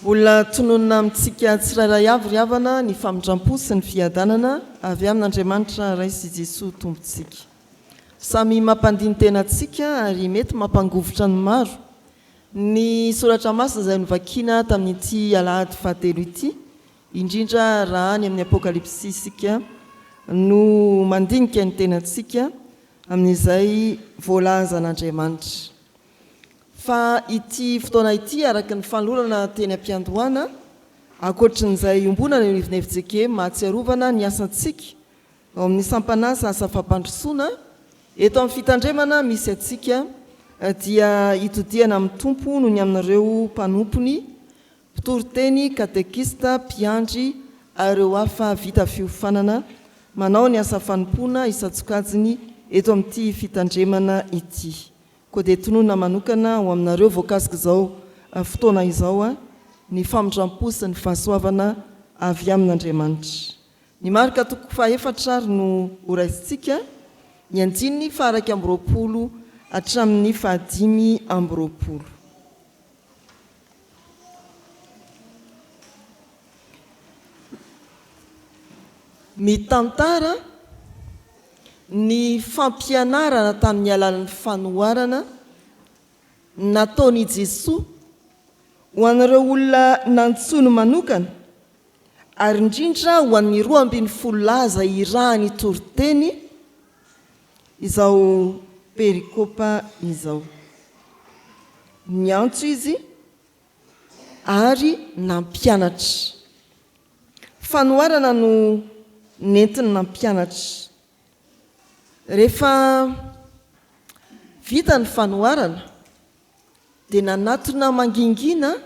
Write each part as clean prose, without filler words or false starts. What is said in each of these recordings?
Olona tononona amintsika tsirairay avy ry havana ny famindram-po sy ny fiadanana avy amin'Andriamanitra Ray sy Jesosy tompontsika. Samy mampandiny tena antsika ary mety mampangovotra ny maro. Ny soratra masina izay novakiana tamin'ity alahady fahatelo ity, indrindra raha any amin'ny apokalipsy isika no mandinika ny tena antsika amin'izay voalaza an'Andriamanitra. Fa ity fotoana ity araka ny fanolorana teny am-piandohana, ankoatran'izay ombonana eo ivonevitsike mahatsiarovana ny asantsika ao amin'ny sampanasa asa fampandrosoana, eto amin'ny fitandremana misy atsika dia hitodiana amin'ny tompo no ny amin'ireo mpanompony, mpitoroteny, katekista, mpiandry ary ireo hafa vita fiofanana manao ny asa fanompoana isatsokajiny eto amin'ity fitandremana ity. Koa dia tonona manokana ho aminareo voakasika izao fotoana izao ny famindram-po sy ny fahasoavana avy amin'Andriamanitra. Ny marika toko faha-efatra ary no horaisintsika, ny andininy faha 120 hatramin'ny faha 520. Mitantara ny fampianarana tamin'ny alalan'ny fanoharana nataony Jesosy ho an'ireo olona nantsoiny manokana ary indrindra ho an'ny 12 laza irahany toroteny izao perikopa izao. Niantso izy ary nampianatra. Fanoharana no nentiny nampianatra. Rehefa vita ny fanoharana dia nanatona mangingina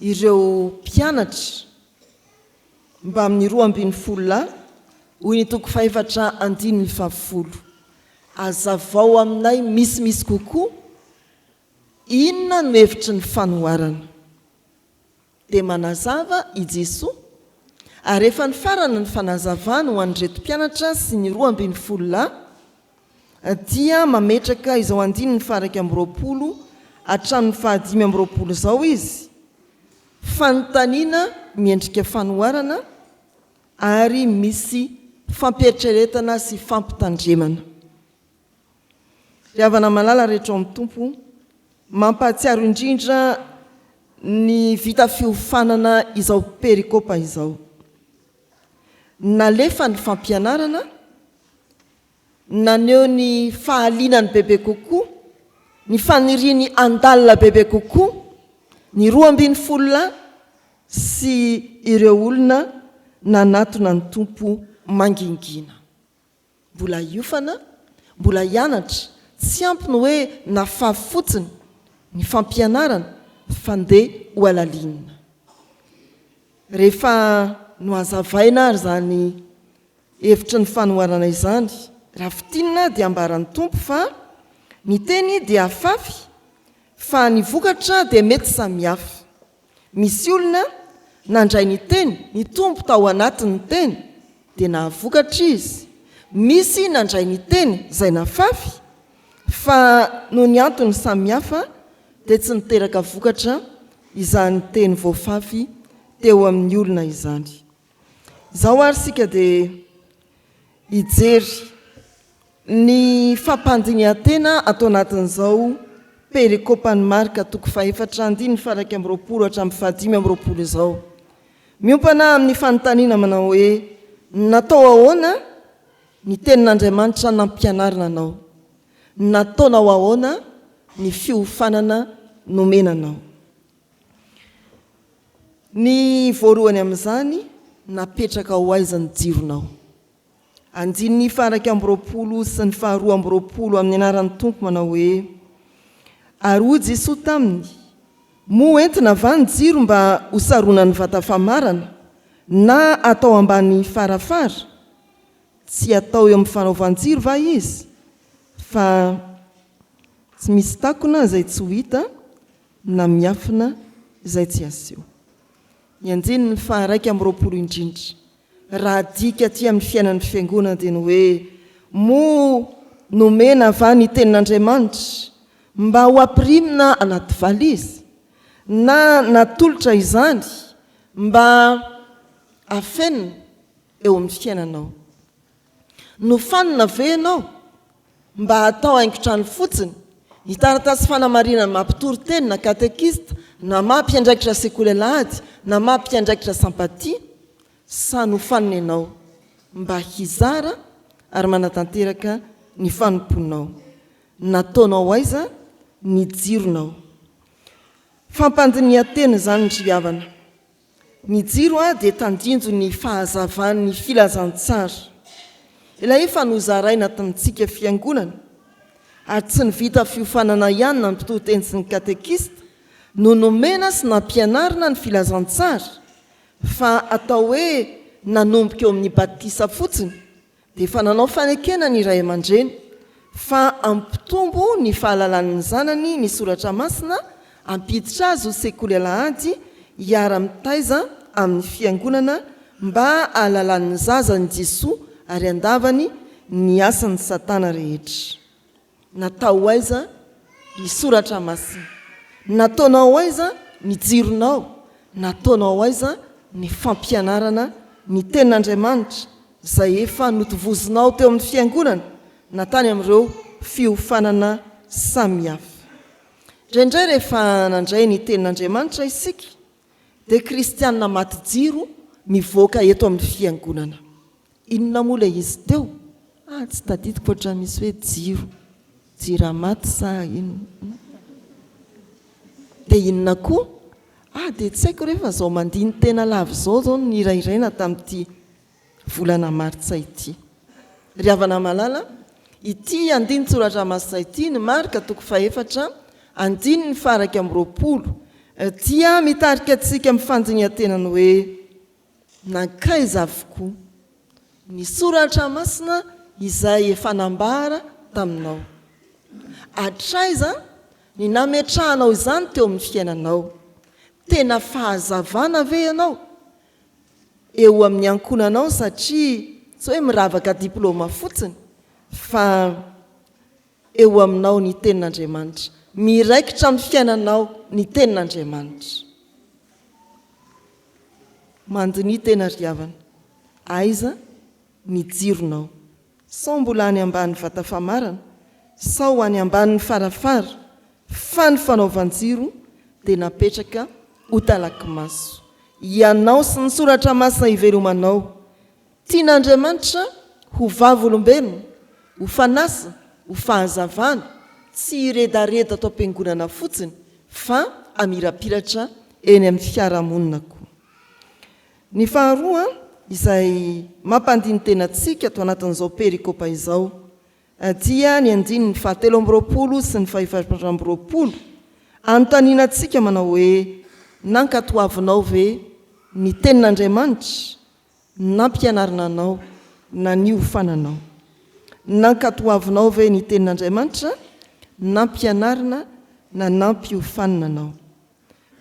ireo mpianatra mba amin'ny 12 lahy hoy ny toko faha-efatra andininy faha-10. Azavao aminay misimisy kokoa inona no hevitry ny fanoharana. Dia manazava i Jesosy ary rehefa ny farana ny fanazavana ho an'reto mpianatra sy ny 12 lahy dia mametraka izao andininy faha 120 hatramin'ny faha 520 izao izy, fanontaniana miendrika fanoharana ary misy fampietreretana sy fampitandremana. Ry havana malala rehetra amin'ny tompo, mampahatsiaro indrindra ny vita fiofanana izao perikopa izao. Nalefa ny fampianarana, naneo ny fahalinany bebe kokoa, ny faniriany andalina bebe kokoa, ny 12 lahy sy ireo olona nanatona ny tompo mangingina. Mbola hiofana, mbola hianatra, tsy ampy ny hoe nafafy fotsiny ny fampianarana fandeha ho alalinina. Rehefa no azavaina ary zany hevitry ny fanoharana izany, raha fitinina dia ambaran'ny tompo fa ny teny dia afafy fa ny vokatra dia mety samihafa. Misy olona nandray ny teny, ny tompo tao anatin'ny teny dia nahavokatra izy. Misy nandray ny teny izay nafafy fa no ny antony samihafa dia tsy niteraka vokatra izany teny voafafy teo amin'ny olona izany. Izao ary sika dia hijery ny fampandinihan-tena atao anatin'izao perikopany marika toko faha-efatra andininy faha 120 hatramin'ny faha 520 izao. Miompana amin'ny fanontaniana manao hoe natao ahoana ny tenin'Andriamanitra nampianarina anao, nataonao ahoana ny fiofanana nomenanao. Ny voalohany amin'izany napetraka ho aizany jironao. Andininy faha 120 sy ny faha 220 amin'ny anaran'ny tompo manao hoe ary hoy Jesosy taminy, moa entina va ny jiro mba hosarona ny vata famarana na atao ambany farafara? Tsy atao eo amin'ny fanaovan-jiro va izy? Fa tsy misy takona izay tsy ho hita na miafina izay tsy aseho. Ny andininy faha 120 indrindra, raha dika aty amin'ny fiainan'ny fiangonana dia ny hoe moa nomena va ny tenin'Andriamanitra mba ho ampirimina anaty valizy na natolotra izany mba afenina eo amin'ny fiainanao. Nofanina ve ianao mba atao haingotrano fotsiny hitaratasy fanamarinana mampitory teny na katekista na mampiandraikitra sekoly lahady na mampiandraikitra sampatia, sa nofanina ianao mba hizara ary manatanteraka ny fanomponao. Nataonao aiza ny jironao. Fampandinihan-teny zany ny havana. Ny jiro dia tandinjo ny fahazavan'ny filazantsara. Ilay efa nozaraina tamintsika fiangonana ary tsy nivita fiofanana ihany na mpitoteny sy ny katekista no nomena sy nampianarina ny filazantsara, fa atao hoe nanomboka eo amin'ny batisa fotsiny dia efa nanao fanekena ny ray aman-dreny fa ampitombo ny fahalalan'ny zanany ny soratra masina, ampiditra azy ho sekoly alahady hiara-mitaiza amin'ny fiangonana mba hahalalan'ny zazany Jesoa ary andavany ny asan'ny satana rehetra. Natao aiza ny soratra masina, nataonao aiza ny jironao, nataonao aiza ny fampianarana ny tenin'Andriamanitra izay efa notovozinao teo amin'ny fiangonana natany amin'ireo fiofanana samihafa. Indraindray rehefa nandray ny tenin'Andriamanitra isika dia kristianina maty jiro mivoaka eto amin'ny fiangonana. Inona moa ilay izy teo? Tsy tadidiko ohatran'ny misy hoe jiro maty sa inona? Dia inona koa? Dia tsy haiko rehefa zao mandiny tena lava zao ny irairaina tamin'ity volana martsa ity. Ry havana malala, ity andiny tsoratra masina ity ny marika 4 andiny ny faraka amin'ny 20 dia mitarika antsika amin'ny fandinihan-tenany hoe nankaiza avokoa ny soratra masina izay efa nambara taminao. Atraiza ny nametrahanao izany teo amin'ny fiainanao. Tena fahazavana ve ianao eo amin'ny ankonanao satria tsy hoe miravaka diplôma fotsiny fa eo aminao ny tenin'Andriamanitra, miraikitra amin'ny fiainanao ny tenin'Andriamanitra. Mandiny tena ry havana, aiza ny jironao? Sao mbola any ambanin'ny vata famarana, sao any ambanin'ny farafara, fa ny fanaovan-jiro dia napetraka ho talaky maso. Ianao sy ny soratra masina ivelomanao. Tian'Andriamanitra ho vavolombelona, ho fanasa, ho fahazavana, tsy iredareda atao am-piangonana fotsiny fa amirapiratra eny amin'ny fiarahamonina koa. Ny faharoa izay mampandiny tenantsika atao anatin'izao perikopa izao dia ny andiny ny 7 sy ny 8 anotaninantsika manao hoe nankatoavinao ve ny tenin'Andriamanitra nampianarina anao na niofananao. Nankatoavinao ve ny tenin'Andriamanitra nampianarina na nampiofanana anao.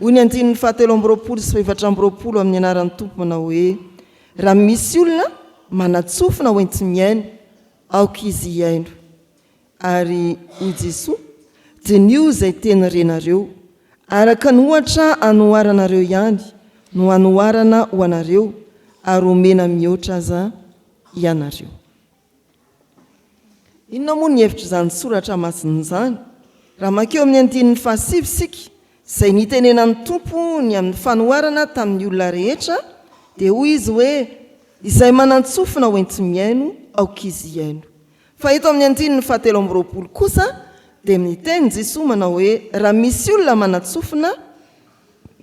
Hoy ny andiny ny 7 sy 8 amin'ny anaran'ny Tompo manao hoe raha misy olona manatsofina ho enty miaino aoka izy hiaino. Ary hoy Jesoa dia nio izay teny renareo araka ny ohatra anoharanareo ihany no anoharana ho anareo ary omena mihoatra aza ianareo. Inona moa ny hevitra izany soratra masina izany? Raha makeo amin'ny andininy 7 sika izay nitenenan'ny Tompo ny amin'ny fanoharana tamin'ny olona rehetra dia hoy izy hoe izay manantsofina ho enty miaino aoka izy hiaino. Fa eto amin'ny andininy 7 kosa dia miteny Jesoa manao hoe raha misy olona manatsofina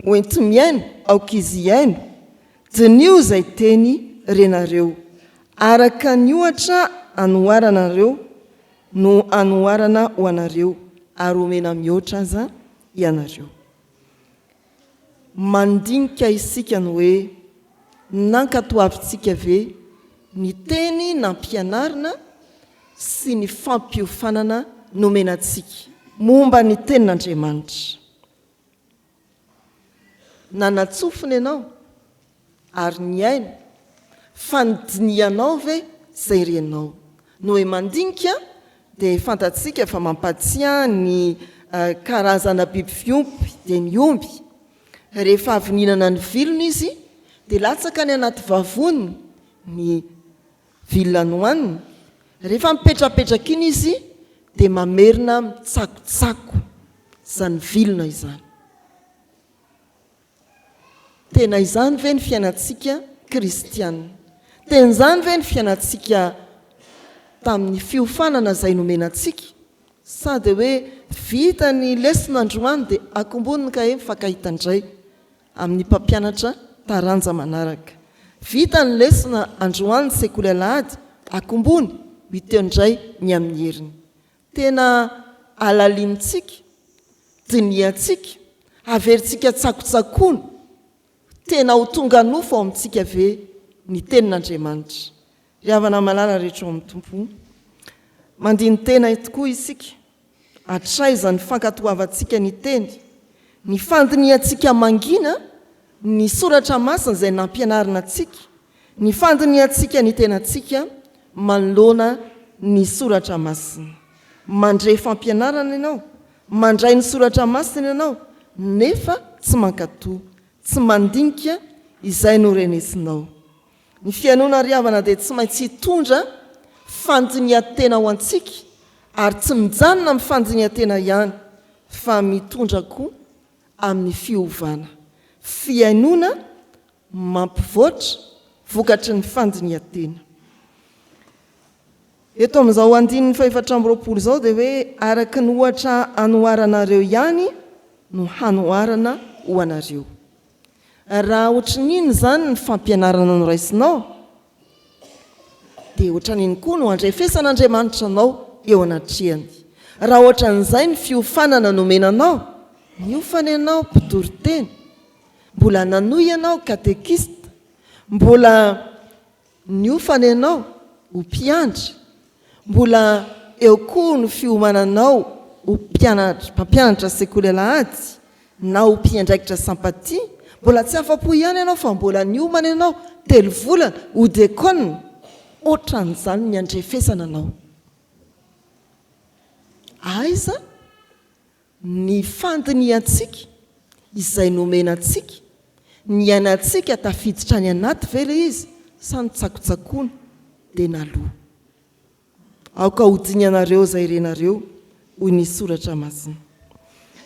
ho enty miaino aoka izy hiaino dia nio izay teny renareo araka ny ohatra anoharana anareo no anoharana ho anareo ary omena mihoatra aza ianareo. Mandinika isika ny hoe nankatoavintsika ve ny teny nampianarina sy ny fampiofanana nomenantsika momba ny tenin'Andriamanitra. Nanatsofina ianao ary niaino fa nidinianao ve izay renao. No hoe mandinika dia fantatsika fa mampatsiahy ny karazana biby fiompy dia ny omby rehefa avininana ny vilona izy dia latsaka ny anaty vavony ny vilona nohaniny. Rehefa mipetrapetraka iny izy dia mamerina mitsakotsako izany vilona izany. Tena izany ve ny fiainantsika kristianina? Tena izany ve ny fiainantsika tamin'ny fiofanana izay nomenantsika? Sady hoe vita ny lesona androany dia akomboniny ka hoe mifankahitandray amin'ny mpampianatra taranja manaraka. Vita ny lesona androany sekoly alahady, akombony miteondray ny amin'ny heriny. Tena alalintsika, diniantsika, averintsika tsakotsakoana, tena ho tonga nofo ao amintsika ve ny tenin'Andriamanitra. Ry havana malala rehetra ao amin'ny tompo, mandiny tena tokoa isika, hatraiza ny fankatoavantsika ny teny, ny fandiniantsika mangina, ny soratra masina izay nampianarina antsika, ny fandiniantsika ny tenantsika manoloana ny soratra masina. Mandray fampianarana ianao, mandray ny soratra masina ianao, nefa tsy mankatoa, tsy mandinika izay norenesinao. Ny fianona ry havana dia tsy maintsy hitondra fandinian-tena ho antsika, ary tsy mijanona amin'ny fandinian-tena ihany, fa mitondra koa amin'ny fiovana. Fiainona mampivoatra vokatry ny fandinian-tena. Eto amin'izao andininy 420 izao dia hoe araka ny ohatra hanoharanareo ihany no hanoharana ho anareo. Raha ohatran'iny izany ny fampianarana noraisinao, dia ohatran'iny koa no andrefesan'Andriamanitra anao eo anatrehany. Raha ohatran'izay ny fiofanana nomenanao, niofana ianao mpitory-teny, mbola nanohy ianao katekista, mbola niofana ianao ho mpiandry, mbola eo koa no fiomananao ho mpampianatra sekoly alahady na ho mpiandraikitra sampatia, mbola tsy afa-po ihany ianao fa mbola niomana ianao 3 volana ho dekona, ohatran'izany ny andrefesana anao. Aiza ny fandiniantsika izay nomenantsika, ny ainatsika tafiditra ny anaty ve ilay izy, sa ny tsakotsakoana dia naloha. Aoka hodiny anareo izay renareo hoy ny soratra masina.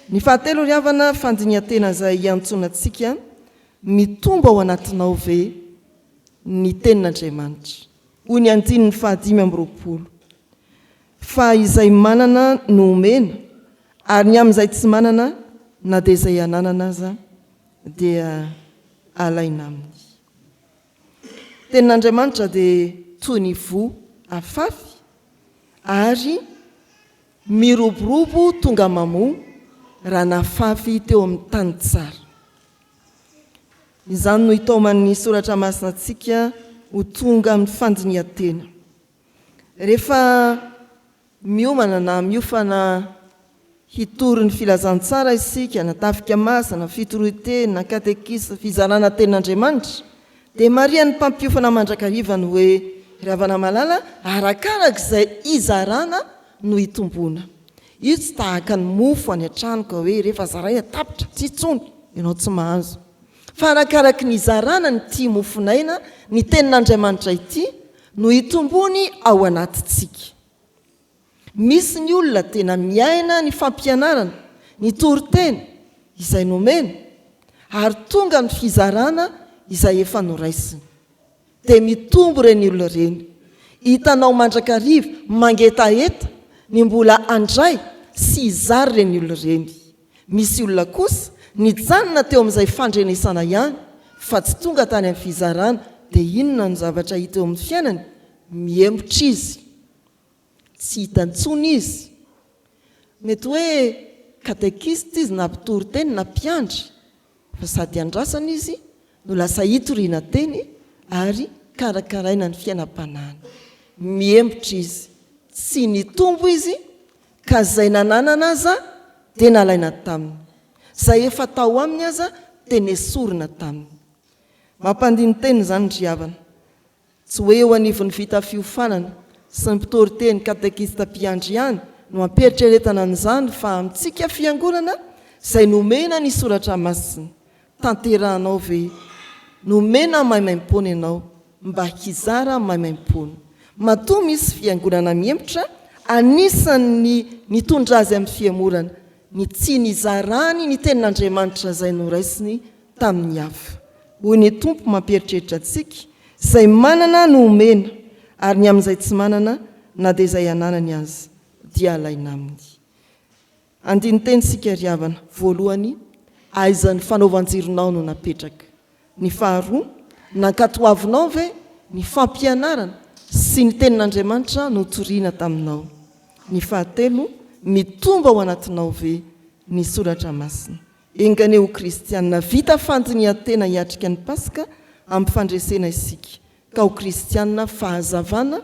Ny fahatelo ry havana, fandinian-tena izay hiantsonantsika mitomba ao anatinao ve ny tenin'Andriamanitra. Hoy ny andininy 5:20. Fa izay manana no omena, ary ny amin'izay tsy manana na dia izay ananana aza dia alaina aminy. Tenin'Andriamanitra dia toy ny vo afafy ary miroborobo tonga mamoa raha nafafy teo amin'ny tany tsara. Izany no hitaoman'ny soratra masina antsika ho tonga amin'ny fandinian-tena. Rehefa miomana na miofana hitory ny filazantsara isika, na tafika masina, fitorohiteny, na katekisa, fizarana tenin'Andriamanitra, dia maria ny mpampiofana mandrakarivany hoe ry havana malala, arakaraka izay izarana no hitombona. Io tsy tahaka ny mofo any an-trano ka hoe rehefa zaraina tapitra tsy itsony, ianao tsy mahazo. Fa arakaraka ny izarana ny tia mofonaina, ny tenin'Andriamanitra ity no hitombony ao anatitsika. Misy ny olona tena miaina ny fampianarana, ny toriteny izay nomena, ary tonga ny fizarana izay efa noraisiny. Dia mitombo ireny olona ireny. Hitanao mandrakariva, mangetaeta, ny mbola andray sy izary ireny olona ireny. Misy olona kosa nijanona teo amin'izay fandrenesana ihany, fa tsy tonga tany amin'ny fizarana, dia inona ny zavatra hita eo amin'ny fiainany? Miembotra izy, tsy hitantsony izy. Mety hoe katekista izy, na mpitory-teny, na mpiandry, fa sady andrasana izy no lasa hitoriana teny ary karakaraina ny fiainam-panahiny. Miembotra izy, tsy nitombo izy, ka izay nananana aza dia nalaina taminy, izay efa tao aminy aza dia nesorina taminy. Mampandiny teny izany ry havana, tsy hoe eo anivon'ny vita fiofanana sy ny mpitory-teny, katekista, mpiandry ihany no amperitreretana an'izany, fa amintsika fiangonana izay nomena ny soratra masina, tanterahanao ve nomena maimaim-pony ianao mba hizara maimaim-pony matoa misy fiangonana miempotra anisan'ny nitondra azy amin'ny fiamorana ny tsy nizarany ny tenin'Andriamanitra izay noraisiny tamin'ny hafa hoy ny tompo mampieritreritra antsika izay manana no omena ary ny amin'izay tsy manana na dia izay ananany azy dia alaina aminy. Andiny teny sika riavana voalohany aizan'ny fanaovanjironao no napetraka. Ny faharoa nankatoavinao ve ny fampianarana sy ny tenin'Andriamanitra no toriana taminao. Ny fahatelo mitomba ao anatinao ve ny soratra masina. Engany ho kristianina vita fandinihan-tena hiatrika ny Paska amin'ny fandresena isika ka ho kristianina fahazavana,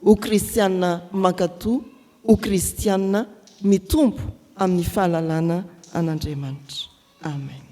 ho kristianina mankatoa, ho kristianina mitombo amin'ny fahalalana an'Andriamanitra. Amen.